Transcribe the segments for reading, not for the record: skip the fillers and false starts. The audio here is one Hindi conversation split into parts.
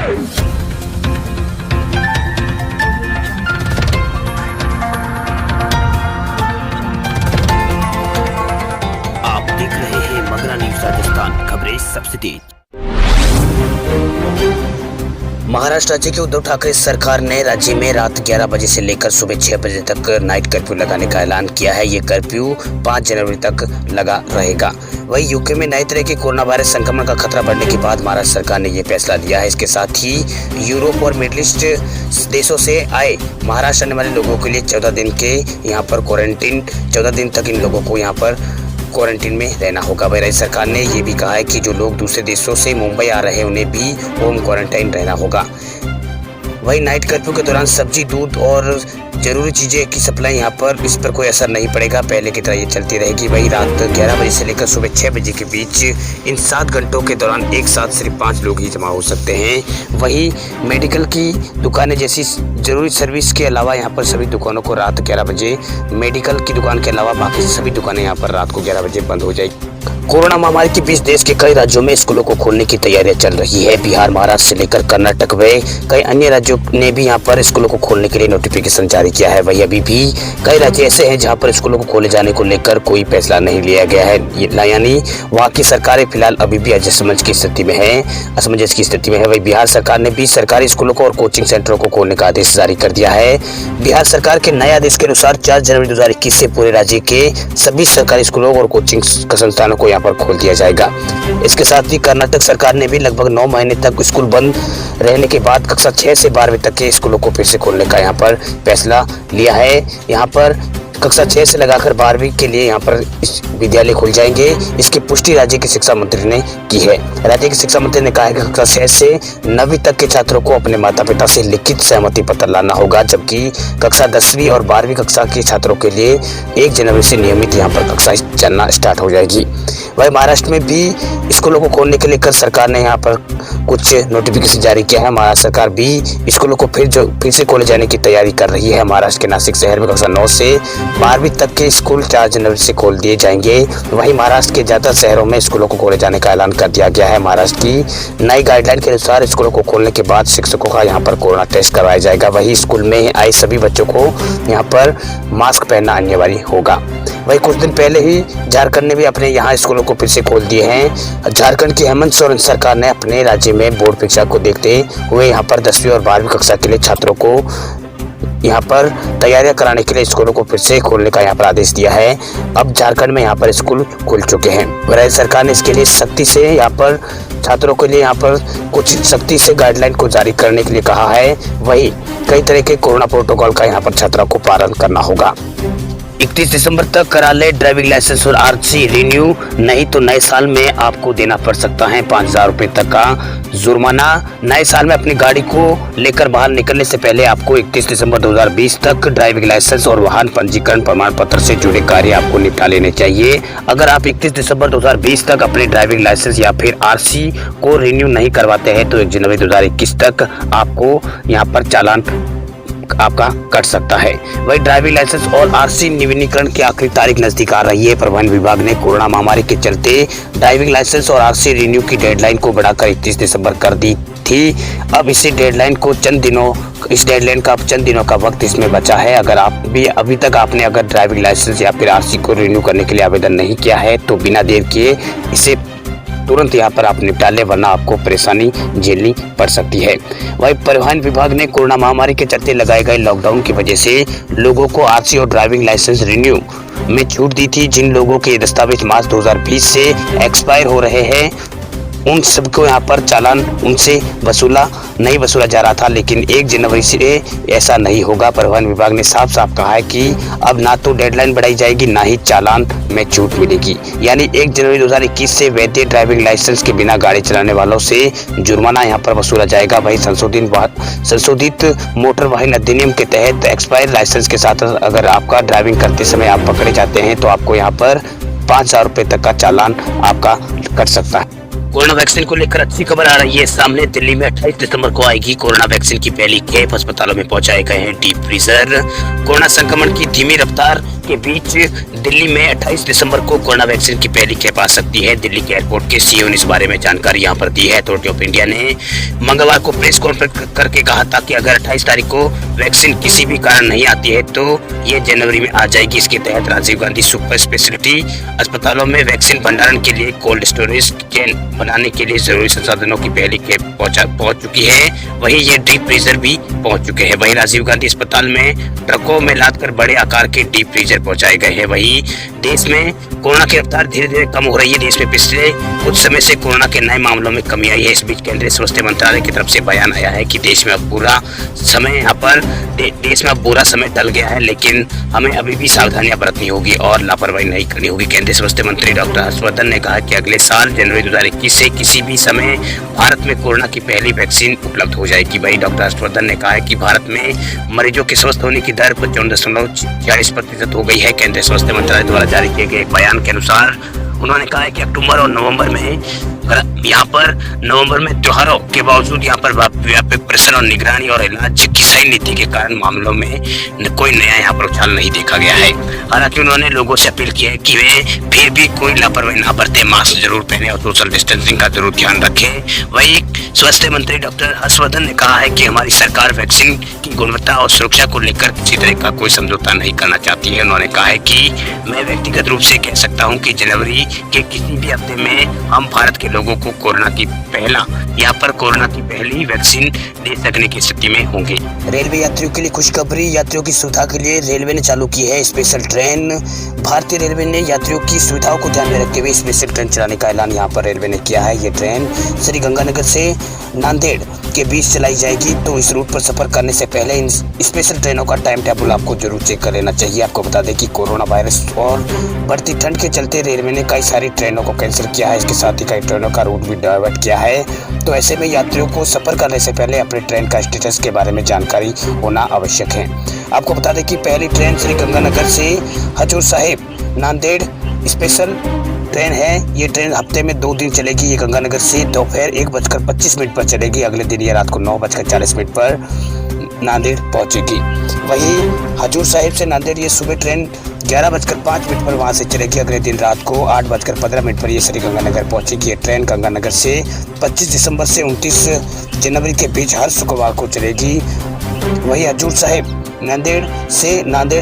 आप देख रहे हैं मगरा न्यूज राजस्थान, खबरें सबसे तेज। महाराष्ट्र राज्य की उद्धव ठाकरे सरकार ने राज्य में रात 11 बजे से लेकर सुबह 6 बजे तक नाइट कर्फ्यू लगाने का ऐलान किया है। ये कर्फ्यू 5 जनवरी तक लगा रहेगा। वहीं यूके में नए तरह के कोरोना वायरस संक्रमण का खतरा बढ़ने के बाद महाराष्ट्र सरकार ने ये फैसला लिया है। इसके साथ ही यूरोप और मिडिल ईस्ट देशों से आए महाराष्ट्र आने वाले लोगों के लिए 14 दिन के यहाँ पर क्वारंटीन, 14 दिन तक इन लोगों को यहाँ पर क्वारंटीन में रहना होगा। वहीं राज्य सरकार ने ये भी कहा है कि जो लोग दूसरे देशों से मुंबई आ रहे हैं उन्हें भी होम क्वारंटाइन रहना होगा। वहीं नाइट कर्फ्यू के दौरान सब्जी, दूध और जरूरी चीजें की सप्लाई यहाँ पर इस पर कोई असर नहीं पड़ेगा, पहले की तरह ये चलती रहेगी। वहीं रात 11 बजे से लेकर सुबह 6 बजे के बीच इन 7 घंटों के दौरान एक साथ सिर्फ 5 लोग ही जमा हो सकते हैं। वहीं मेडिकल की दुकानें जैसी जरूरी सर्विस के अलावा यहाँ पर सभी दुकानों को रात 11 बजे, मेडिकल की दुकान के अलावा बाकी सभी दुकानें यहाँ पर रात को 11 बजे बंद हो जाएगी। कोरोना महामारी के बीच देश के कई राज्यों में स्कूलों को खोलने की तैयारियां चल रही है। बिहार, महाराष्ट्र से लेकर कर्नाटक व कई अन्य राज्यों ने भी यहाँ पर स्कूलों को खोलने के लिए नोटिफिकेशन जारी किया है। वहीं अभी भी कई राज्य ऐसे हैं जहाँ पर स्कूलों को खोले जाने को लेकर कोई फैसला नहीं लिया गया है, यानी वहाँ की सरकारें फिलहाल अभी भी असमंजस की स्थिति में है। वही बिहार सरकार ने भी सरकारी स्कूलों को और कोचिंग सेंटरों को खोलने का आदेश जारी कर दिया है। बिहार सरकार के नए आदेश के अनुसार 4 जनवरी 2021 से पूरे राज्य के सभी सरकारी स्कूलों और कोचिंग संस्थानों को यहाँ पर खोल दिया जाएगा। इसके साथ ही कर्नाटक सरकार ने भी लगभग 9 महीने तक स्कूल बंद रहने के बाद कक्षा 6 से 12वीं तक के स्कूलों को फिर से खोलने का यहाँ पर फैसला लिया है। यहाँ पर कक्षा 6 से लगाकर 12वीं के लिए यहाँ पर विद्यालय खुल जाएंगे। इसकी पुष्टि राज्य के शिक्षा मंत्री ने की है। राज्य के शिक्षा मंत्री ने कहा है कि कक्षा 6 से 9वीं तक के छात्रों को अपने माता पिता से लिखित सहमति पत्र लाना होगा, जबकि कक्षा 10वीं और 12वीं कक्षा के छात्रों के लिए 1 जनवरी से नियमित यहाँ पर कक्षा चलना स्टार्ट हो जाएगी। वही महाराष्ट्र में भी स्कूलों को खोलने के लेकर सरकार ने यहाँ पर कुछ नोटिफिकेशन जारी किया है। महाराष्ट्र सरकार भी स्कूलों को फिर से खोले जाने की तैयारी कर रही है। महाराष्ट्र के नासिक शहर में कक्षा 9 से 12वीं तक के स्कूल 4 जनवरी से खोल दिए जाएंगे। वहीं महाराष्ट्र के ज्यादातर शहरों में स्कूलों को खोले जाने का ऐलान कर दिया गया है। महाराष्ट्र की नई गाइडलाइन के अनुसार स्कूलों को खोलने के बाद शिक्षकों का यहाँ पर कोरोना टेस्ट करवाया जाएगा। वहीं स्कूल में आए सभी बच्चों को यहाँ पर मास्क पहनना अनिवार्य होगा। वहीं कुछ दिन पहले ही झारखंड ने भी अपने यहाँ स्कूलों को फिर से खोल दिए हैं। झारखंड की हेमंत सोरेन सरकार ने अपने राज्य में बोर्ड परीक्षा को देखते हुए यहाँ पर 10वीं और 12वीं कक्षा के लिए छात्रों को यहाँ पर तैयारियां कराने के लिए स्कूलों को फिर से खोलने का यहाँ पर आदेश दिया है। अब झारखंड में यहाँ पर स्कूल खुल चुके हैं। राज्य सरकार ने इसके लिए सख्ती से यहाँ पर छात्रों के लिए यहाँ पर कुछ सख्ती से गाइडलाइन को जारी करने के लिए कहा है। वही कई तरह के कोरोना प्रोटोकॉल का यहाँ पर छात्रों को पालन करना होगा। 31 दिसंबर तक करा ले ड्राइविंग लाइसेंस और आरसी रिन्यू, नहीं तो नए साल में आपको देना पड़ सकता है 5000 रुपए तक का जुर्माना। नए साल में अपनी गाड़ी को लेकर बाहर निकलने से पहले आपको 31 दिसंबर 2020 तक ड्राइविंग लाइसेंस और वाहन पंजीकरण प्रमाण पत्र से जुड़े कार्य आपको निपटा लेने चाहिए। अगर आप 31 दिसंबर 2020 तक अपने ड्राइविंग लाइसेंस या फिर आरसी को रिन्यू नहीं करवाते हैं तो 1 जनवरी 2021 तक आपको यहाँ पर चालान आपका कट सकता है। वही ड्राइविंग लाइसेंस और आरसी नवीनीकरण की आखिरी तारीख नजदीक आ रही है। परिवहन विभाग ने कोरोना महामारी के चलते ड्राइविंग लाइसेंस और आरसी रिन्यू की डेडलाइन को बढ़ाकर 31 दिसंबर कर दी थी। अब इस डेडलाइन का चंद दिनों का वक्त इसमें बचा है। अगर आप भी अभी तक आपने अगर ड्राइविंग लाइसेंस या फिर आरसी को रिन्यू करने के लिए आवेदन नहीं किया है तो बिना देर किए इसे तुरंत यहाँ पर आप निपटा लें, वरना आपको परेशानी झेलनी पड़ सकती है। वहीं परिवहन विभाग ने कोरोना महामारी के चलते लगाए गए लॉकडाउन की वजह से लोगों को आरसी और ड्राइविंग लाइसेंस रिन्यू में छूट दी थी। जिन लोगों के दस्तावेज मार्च 2020 से एक्सपायर हो रहे हैं उन सबको यहाँ पर चालान उनसे नहीं वसूला जा रहा था, लेकिन 1 जनवरी से ऐसा नहीं होगा। परिवहन विभाग ने साफ साफ कहा है कि अब ना तो डेडलाइन बढ़ाई जाएगी ना ही चालान में छूट मिलेगी। यानी 1 जनवरी 2021 से वैध ड्राइविंग लाइसेंस के बिना गाड़ी चलाने वालों से जुर्माना यहाँ पर वसूला जाएगा। वही संशोधित मोटर वाहन अधिनियम के तहत एक्सपायर लाइसेंस के साथ अगर आपका ड्राइविंग करते समय आप पकड़े जाते हैं तो आपको यहाँ पर 5000 रुपए तक का चालान आपका कट सकता है। कोरोना वैक्सीन को लेकर अच्छी खबर आ रही है सामने। दिल्ली में 28 दिसंबर को आएगी कोरोना वैक्सीन की पहली खेप। अस्पतालों में पहुंचाए गए हैं डीप फ्रीजर। कोरोना संक्रमण की धीमी रफ्तार के बीच दिल्ली में 28 दिसंबर को कोरोना वैक्सीन की पहली खेप आ सकती है। दिल्ली के एयरपोर्ट के सीईओ ने इस बारे में जानकारी यहां पर दी है। अथॉरिटी ऑफ इंडिया ने मंगलवार को प्रेस कॉन्फ्रेंस करके कहा था कि अगर 28 तारीख को वैक्सीन किसी भी कारण नहीं आती है तो ये जनवरी में आ जाएगी। इसके तहत राजीव गांधी सुपर स्पेशलिटी अस्पतालों में वैक्सीन भंडारण के लिए कोल्ड स्टोरेज कैन बनाने के लिए जरूरी संसाधनों की पहली खेप पहुंच चुकी है। वहीं ये डीप फ्रीजर भी पहुंच चुके हैं। वहीं राजीव गांधी अस्पताल में ट्रकों में लादकर बड़े आकार के डीप फ्रीजर पहुंचाए गए हैं। वहीं देश में कोरोना की रफ्तार धीरे धीरे कम हो रही है। देश में पिछले कुछ समय से कोरोना के नए मामलों में कमी आई है। इस बीच केंद्रीय स्वास्थ्य मंत्रालय की तरफ से बयान आया है कि देश में अब बुरा समय टल गया है, लेकिन हमें अभी भी सावधानियां बरतनी होगी और लापरवाही नहीं करनी होगी। केंद्रीय स्वास्थ्य मंत्री डॉक्टर हर्षवर्धन ने कहा कि अगले साल जनवरी 2021 से किसी भी समय भारत में कोरोना की पहली वैक्सीन उपलब्ध हो जाएगी। वहीं डॉक्टर हर्षवर्धन ने कहा है कि भारत में मरीजों के स्वस्थ होने की दर 55.46% हो गई है। केंद्रीय स्वास्थ्य मंत्रालय द्वारा जारी किए गए एक बयान के अनुसार उन्होंने कहा है कि अक्टूबर और नवंबर में त्योहारों के बावजूद यहाँ पर व्यापक प्रेशर और निगरानी और इलाज की सही नीति के कारण मामलों में कोई नया यहाँ पर उछाल नहीं देखा गया है। हालांकि उन्होंने लोगों से अपील की है कि वे फिर भी कोई लापरवाही न बरते, मास्क जरूर पहने और सोशल डिस्टेंसिंग का जरूर ध्यान रखें। वहीं स्वास्थ्य मंत्री डॉक्टर हर्षवर्धन ने कहा है कि हमारी सरकार वैक्सीन की गुणवत्ता और सुरक्षा को लेकर किसी तरह का कोई समझौता नहीं करना चाहती है। उन्होंने कहा है कि मैं व्यक्तिगत रूप से कह सकता हूँ कि जनवरी के किसी भी हफ्ते में हम भारत के लोगों को कोरोना की पहली वैक्सीन दे सकने की स्थिति में होंगे। रेलवे यात्रियों के लिए खुशखबरी। यात्रियों की सुविधा के लिए रेलवे ने चालू की है स्पेशल ट्रेन। भारतीय रेलवे ने यात्रियों की सुविधाओं को ध्यान में रखते हुए स्पेशल ट्रेन चलाने का ऐलान यहाँ पर रेलवे ने किया है। ये ट्रेन श्री गंगानगर से नांदेड़ के बीच चलाई जाएगी। तो इस रूट पर सफर करने से पहले इन स्पेशल ट्रेनों का टाइम टेबल आपको जरूर चेक कर लेना चाहिए। आपको बता दें कि कोरोना वायरस और बढ़ती ठंड के चलते रेलवे ने कई सारी ट्रेनों को कैंसिल किया है। इसके साथ ही कई ट्रेनों का रूट भी डाइवर्ट किया है। तो ऐसे में यात्रियों को सफर करने से पहले अपने ट्रेन का स्टेटस के बारे में जानकारी होना आवश्यक है। आपको बता दें कि पहली ट्रेन श्री गंगानगर से हजूर साहिब नांदेड़ स्पेशल ट्रेन है। ये ट्रेन हफ्ते में 2 दिन चलेगी। ये गंगानगर से दोपहर 1:25 पर चलेगी। अगले दिन ये रात को 9:40 पर नांदेड़ पहुंचेगी। वहीं हजूर साहिब से नांदेड़ ये सुबह ट्रेन 11:05 पर वहां से चलेगी। अगले दिन रात को 8:15 पर ये श्री गंगानगर पहुंचेगी। ये ट्रेन गंगानगर से 25 दिसंबर से 29 जनवरी के बीच हर शुक्रवार को चलेगी। वहीं हजूर साहिब नांदेड़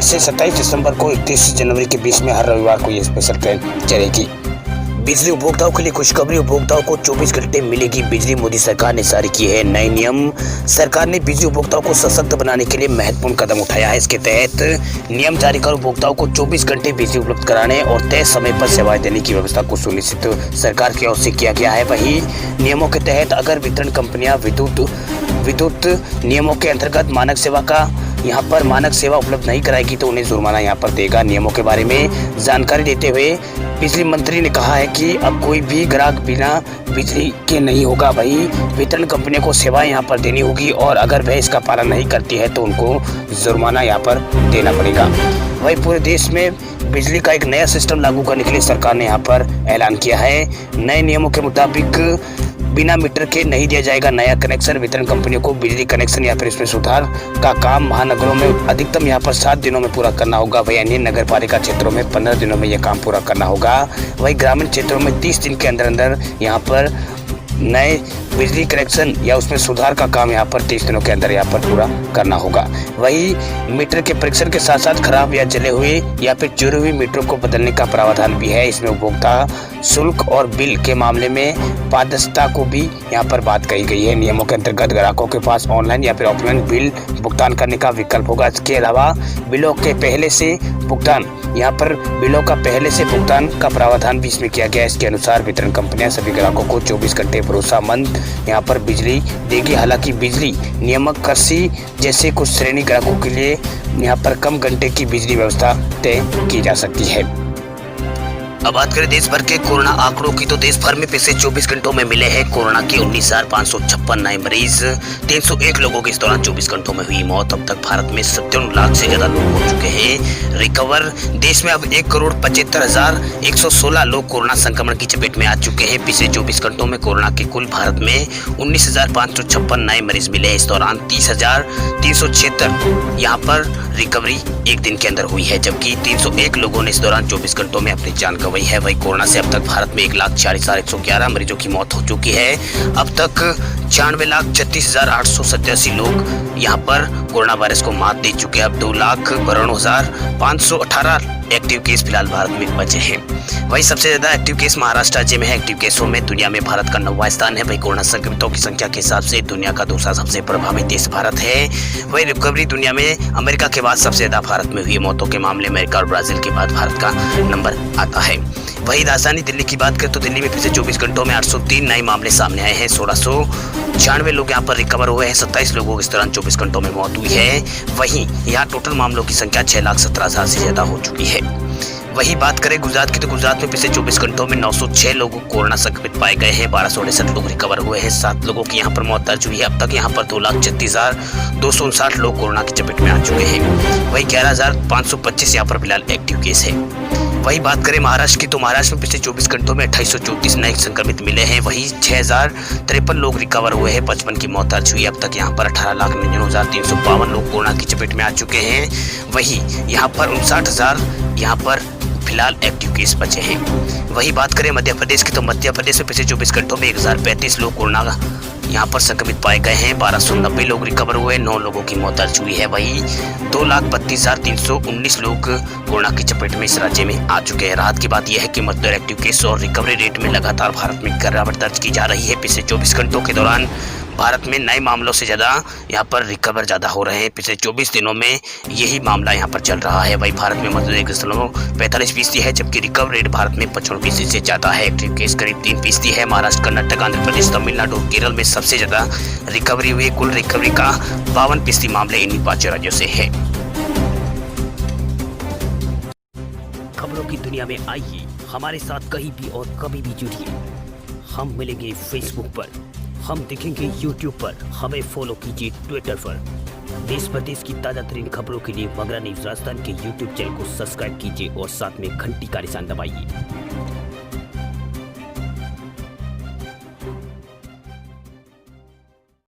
से 27 दिसंबर को 31 जनवरी के बीच में हर रविवार को ये स्पेशल ट्रेन चलेगी। बिजली उपभोक्ताओं के लिए खुशखबरी। उपभोक्ताओं को 24 घंटे मिलेगी बिजली। मोदी सरकार ने जारी की है नए नियम। सरकार ने बिजली उपभोक्ताओं को सशक्त बनाने के लिए महत्वपूर्ण कदम उठाया है। इसके तहत नियम जारी कर उपभोक्ताओं को 24 घंटे बिजली उपलब्ध कराने और तय समय पर सेवाएं देने की व्यवस्था को सुनिश्चित सरकार की ओर से किया गया है। वहीं नियमों के तहत अगर वितरण कंपनियां विद्युत नियमों के अंतर्गत मानक सेवा उपलब्ध नहीं कराएगी तो उन्हें जुर्माना यहाँ पर देगा। नियमों के बारे में जानकारी देते हुए बिजली मंत्री ने कहा है कि अब कोई भी ग्राहक बिना बिजली के नहीं होगा। वही वितरण कंपनियों को सेवाएं यहाँ पर देनी होगी और अगर वह इसका पालन नहीं करती है तो उनको जुर्माना यहाँ पर देना पड़ेगा। वही पूरे देश में बिजली का एक नया सिस्टम लागू करने के लिए सरकार ने यहाँ पर ऐलान किया है। नए नियमों के मुताबिक बिना मीटर के नहीं दिया जाएगा नया कनेक्शन। वितरण कंपनियों को बिजली कनेक्शन या फिर इसमें सुधार का काम महानगरों में अधिकतम यहाँ पर 7 दिनों में पूरा करना होगा। वही अन्य नगर पालिका क्षेत्रों में 15 दिनों में यह काम पूरा करना होगा। वही ग्रामीण क्षेत्रों में 30 दिन के अंदर यहाँ पर नए बिजली कनेक्शन या उसमें सुधार का काम यहाँ पर 30 दिनों के अंदर यहाँ पर पूरा करना होगा। वही मीटर के परीक्षण के साथ साथ खराब या जले हुए या फिर चोरी हुए मीटरों को बदलने का प्रावधान भी है। इसमें उपभोक्ता शुल्क और बिल के मामले में पारदर्शिता को भी यहाँ पर बात कही गई है। नियमों के अंतर्गत ग्राहकों के पास ऑनलाइन या फिर ऑफलाइन बिल भुगतान करने का विकल्प होगा। इसके अलावा बिलों का पहले से भुगतान का प्रावधान भी इसमें किया गया है। इसके अनुसार वितरण कंपनियां सभी ग्राहकों को 24 घंटे भरोसामंद यहाँ पर बिजली देगी। हालांकि बिजली नियामक कृषि जैसे कुछ श्रेणी ग्राहकों के लिए यहाँ पर कम घंटे की बिजली व्यवस्था तय की जा सकती है। अब बात करें देश भर के कोरोना आंकड़ों की, तो देश भर में पिछले 24 घंटों में मिले हैं कोरोना के 19,556 नए मरीज। 301 लोगों की इस दौरान 24 घंटों में हुई मौत। अब तक भारत में 57 लाख से ज्यादा लोग हो चुके हैं रिकवर। देश में अब 1,75,116 लोग कोरोना संक्रमण की चपेट में आ चुके हैं। पिछले 24 घंटों में कोरोना के कुल भारत में 19,556 नए मरीज मिले। इस दौरान 30,376 यहाँ पर रिकवरी एक दिन के अंदर हुई है, जबकि 301 लोगों ने इस दौरान 24 घंटों में अपनी जान गंवाई है। वही कोरोना से अब तक भारत में 1,40,111 मरीजों की मौत हो चुकी है। अब तक 96,36,887 लोग यहाँ पर कोरोना वायरस को मात दे चुके हैं। अब 2,92,518 एक्टिव केस फिलहाल भारत में बचे हैं। वही सबसे ज्यादा एक्टिव केस महाराष्ट्र राज्य में है। एक्टिव केसों में दुनिया में भारत का 9वां स्थान है। वही कोरोना संक्रमितों की संख्या के हिसाब से दुनिया का दूसरा सबसे प्रभावित देश भारत है। वही रिकवरी दुनिया में अमेरिका के बाद सबसे ज्यादा भारत में हुई मौतों के मामले अमेरिका और ब्राजील के बाद भारत का नंबर आता है। वही राजधानी दिल्ली की बात करें तो दिल्ली में पिछले 24 घंटों में 803 नए मामले सामने आए हैं। 1696 लोग यहाँ पर रिकवर हुए हैं। 27 लोगों की इस दौरान 24 घंटों में मौत हुई है। वहीं यहाँ टोटल मामलों की संख्या 6,17,000 से ज्यादा हो चुकी है। वही बात करें गुजरात की, तो गुजरात में पिछले 24 घंटों में 906 लोग कोरोना संक्रमित पाए गए हैं। 1268 लोग रिकवर हुए हैं। 7 लोगों की यहाँ पर मौत दर्ज हुई है। अब तक यहाँ पर 2,36,259 लोग कोरोना की चपेट में आ चुके हैं। वही 11,525 यहाँ पर फिलहाल एक्टिव केस है। वही बात करें महाराष्ट्र की, तो महाराष्ट्र में पिछले 24 घंटों में 2834 नए संक्रमित मिले हैं। वही 6,053 लोग रिकवर हुए हैं। 55 की मौत दर्ज हुई। अब तक यहाँ पर 18,99,352 लोग कोरोना की चपेट में आ चुके हैं। वही यहाँ पर 59,000 यहाँ पर फिलहाल एक्टिव केस बचे हैं। वही बात करें मध्य प्रदेश की, तो मध्य प्रदेश में पिछले 24 घंटों में 1,035 लोग कोरोना यहाँ पर संक्रमित पाए गए हैं। 1,290 लोग रिकवर हुए। 9 लोगों की मौत दर्ज हुई है। वही 2,32,319 लोग कोरोना की चपेट में इस राज्य में आ चुके हैं। राहत की बात यह है कि मृत्यु एक्टिव केस और रिकवरी रेट में लगातार भारत में गिरावट दर्ज की जा रही है। पिछले 24 घंटों के दौरान भारत में नए मामलों से ज्यादा यहाँ पर रिकवर ज्यादा हो रहे हैं। पिछले 24 दिनों में यही मामला यहाँ पर चल रहा है। वही भारत में मृत्यु 1.45% है, जबकि रिकवर रेट भारत में 55% से ज्यादा है। एक्टिव केस करीब 3% है। महाराष्ट्र, कर्नाटक, आंध्र प्रदेश, तमिलनाडु और केरल में सबसे ज्यादा रिकवरी हुई। कुल रिकवरी का 52% मामले इन्हीं 5 राज्यों से है। खबरों की दुनिया में आइए हमारे साथ कहीं भी और कभी भी जुड़िए। हम मिलेंगे फेसबुक पर, हम दिखेंगे यूट्यूब पर, हमें फॉलो कीजिए ट्विटर पर। देश प्रदेश की ताजा तरीन खबरों के लिए मगरा न्यूज राजस्थान के यूट्यूब चैनल को सब्सक्राइब कीजिए और साथ में घंटी का निशान दबाइए।